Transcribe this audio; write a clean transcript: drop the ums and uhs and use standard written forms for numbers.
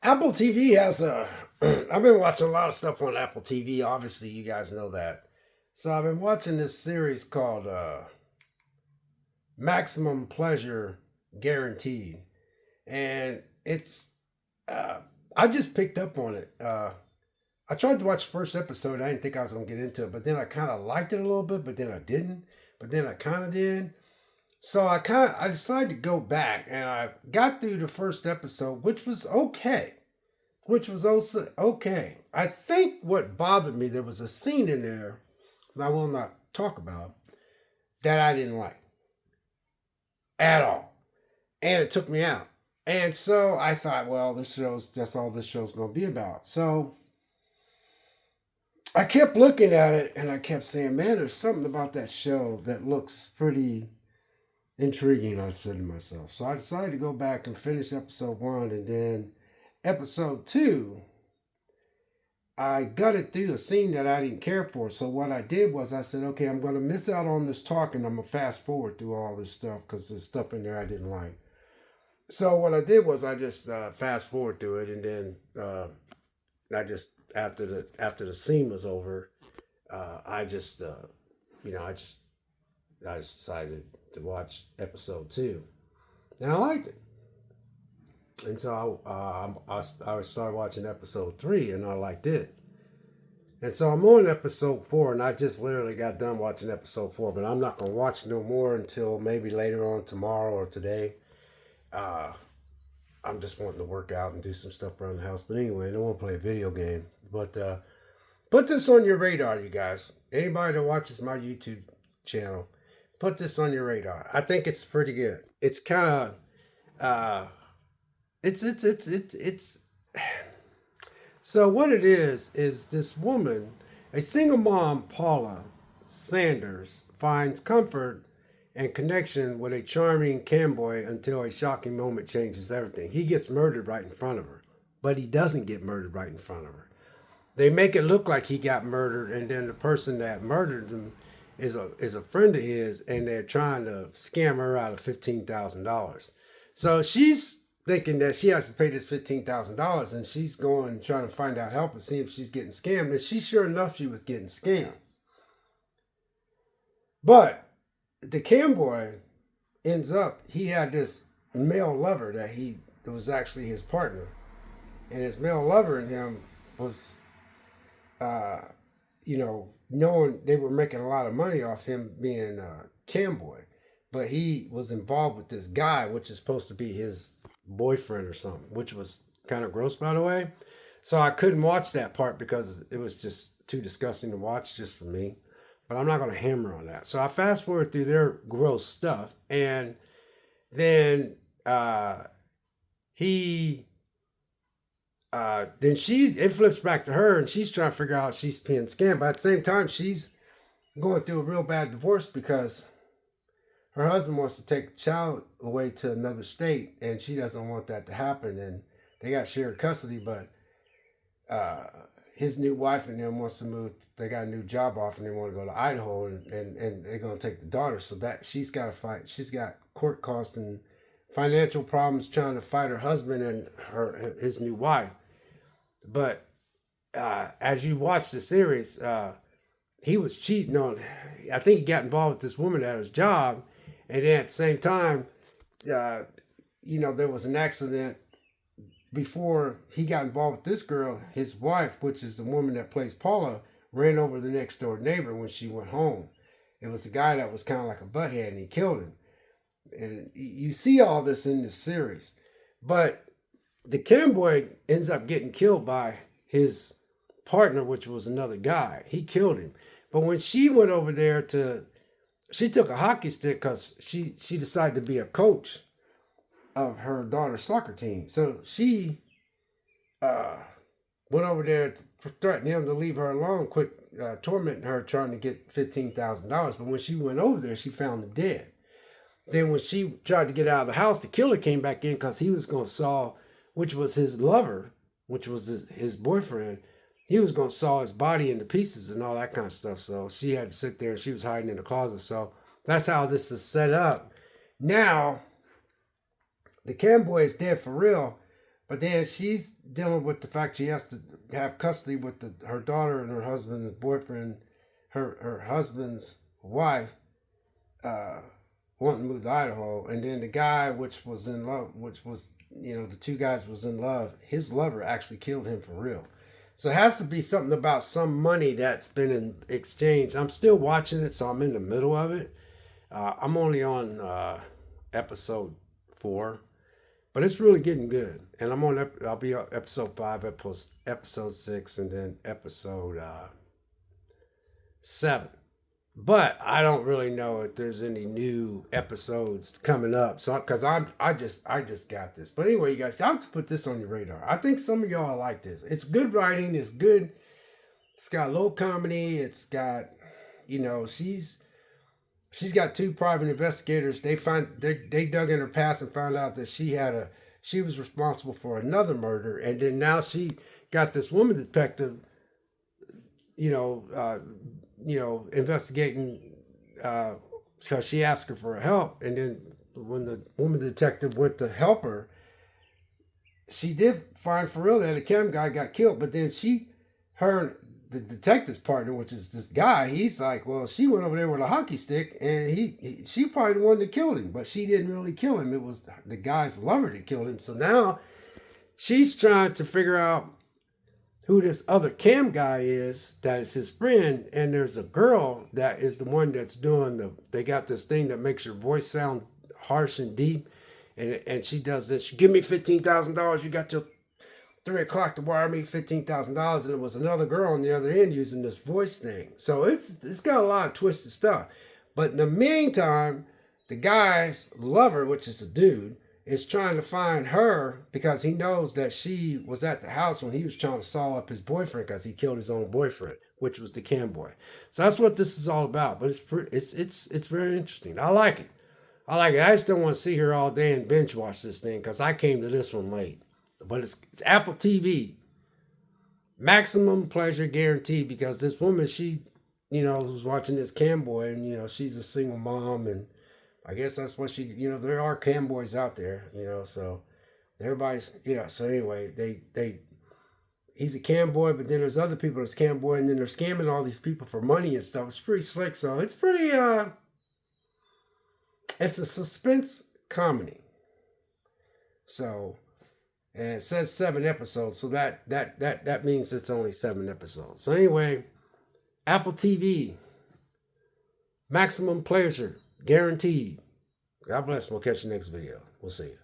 Apple TV has a. I've been watching a lot of stuff on Apple TV. Obviously, you guys know that. So I've been watching this series called Maximum Pleasure Guaranteed, and it's. Uh, I just picked up on it. I tried to watch the first episode. I didn't think I was gonna get into it, but then I kind of liked it a little bit. But then I didn't. But then I kind of did. So I decided to go back, and I got through the first episode, which was okay. Which was also okay. I think what bothered me, there was a scene in there that I will not talk about that I didn't like at all. And it took me out. And so I thought, well, this show's that's all this show's gonna be about. So I kept looking at it and I kept saying, man, there's something about that show that looks pretty intriguing, I said to myself. So I decided to go back and finish episode one, and then episode two I gutted through a scene that I didn't care for. So what I did was I said, okay, I'm going to miss out on this talk and I'm going to fast forward through all this stuff because there's stuff in there I didn't like. So what I did was I just fast forward through it, and then I just after the scene was over, I just you know I just decided to watch episode two, and I liked it. And so I started watching episode three, and I liked it. And so I'm on episode four, and I just literally got done watching episode four, but I'm not gonna watch no more until maybe later on tomorrow or today. Uh, I'm just wanting to work out and do some stuff around the house. But anyway, I don't want to play a video game. But put this on your radar, you guys. Anybody that watches my YouTube channel, put this on your radar. I think it's pretty good. It's kind of uh, it's so what it is this woman, a single mom, Paula Sanders, finds comfort and connection with a charming camboy until a shocking moment changes everything. He gets murdered right in front of her, but he doesn't get murdered right in front of her. They make it look like he got murdered, and then the person that murdered him is a friend of his, and they're trying to scam her out of $15,000. So she's thinking that she has to pay this $15,000, and she's going trying to find out help and see if she's getting scammed. And she sure enough, she was getting scammed. But the camboy ends up he had this male lover that was actually his partner, and his male lover and him was uh, knowing they were making a lot of money off him being a camboy, but he was involved with this guy, which is supposed to be his boyfriend or something, which was kind of gross, by the way. So I couldn't watch that part because it was just too disgusting to watch just for me. But I'm not going to hammer on that. So I fast forward through their gross stuff, and then he then she it flips back to her, and she's trying to figure out she's being scammed, but at the same time she's going through a real bad divorce because her husband wants to take the child away to another state, and she doesn't want that to happen, and they got shared custody, but uh, his new wife and them wants to move. They got a new job offer, and they want to go to Idaho, and they're going to take the daughter. So that she's got to fight. She's got court costs and financial problems trying to fight her husband and his new wife. But as you watch the series, he was cheating on. I think he got involved with this woman at his job, and then at the same time, uh, there was an accident before he got involved with this girl. His wife, which is the woman that plays Paula, ran over the next door neighbor when she went home. It was the guy that was kind of like a butthead, and he killed him. And you see all this in this series, but the camboy ends up getting killed by his partner, which was another guy. He killed him. But when she went over there she took a hockey stick because she decided to be a coach of her daughter's soccer team. So she uh, went over there to threaten him to leave her alone, quit tormenting her, trying to get $15,000. But when she went over there, she found him dead. Then when she tried to get out of the house, the killer came back in because he was going to saw, which was his lover, which was his boyfriend. He was going to saw his body into pieces and all that kind of stuff. So she had to sit there, and she was hiding in the closet. So that's how this is set up. Now, the camboy is dead for real, But then she's dealing with the fact she has to have custody with her daughter and her husband's boyfriend, her husband's wife, uh, wanting to move to Idaho, and then the guy which was in love, which was the two guys was in love. His lover actually killed him for real. So it has to be something about some money that's been in exchange. I'm still watching it, so I'm in the middle of it. I'm only on episode 4, but it's really getting good. And I'll be on episode 5, episode 6, and then episode 7. But I don't really know if there's any new episodes coming up. So because I just got this. But anyway, you guys, y'all have to put this on your radar. I think some of y'all like this. It's good writing. It's good. It's got a little comedy. It's got, she's got two private investigators. They dug in her past and found out that she was responsible for another murder, and then now she got this woman detective, you know, uh, investigating because she asked her for help, and then when the woman detective went to help her, she did find for real that a cam guy got killed, but then her, the detective's partner, which is this guy, he's like, well, she went over there with a hockey stick, and she probably the one that killed him, but she didn't really kill him. It was the guy's lover that killed him. So now she's trying to figure out who this other cam guy is that is his friend, and there's a girl that is the one that's doing they got this thing that makes your voice sound harsh and deep, and she does this. She, give me $15,000. You got till 3 o'clock to wire me $15,000, and it was another girl on the other end using this voice thing. So it's got a lot of twisted stuff. But in the meantime, the guy's lover, which is a dude, is trying to find her because he knows that she was at the house when he was trying to saw up his boyfriend because he killed his own boyfriend, which was the cam boy. So that's what this is all about. But it's very interesting. I like it. I like it. I just don't want to sit here all day and binge watch this thing because I came to this one late. But it's Apple TV. Maximum pleasure guaranteed, because this woman, she, who's watching this cam boy, and, she's a single mom, and I guess that's what there are cam boys out there, so everybody's, so anyway, he's a cam boy, but then there's other people that's cam boy, and then they're scamming all these people for money and stuff. It's pretty slick, so it's pretty, it's a suspense comedy. So, and it says 7 episodes, so that means it's only 7 episodes. So anyway, Apple TV, maximum pleasure, guaranteed. God bless. We'll catch you next video. We'll see you.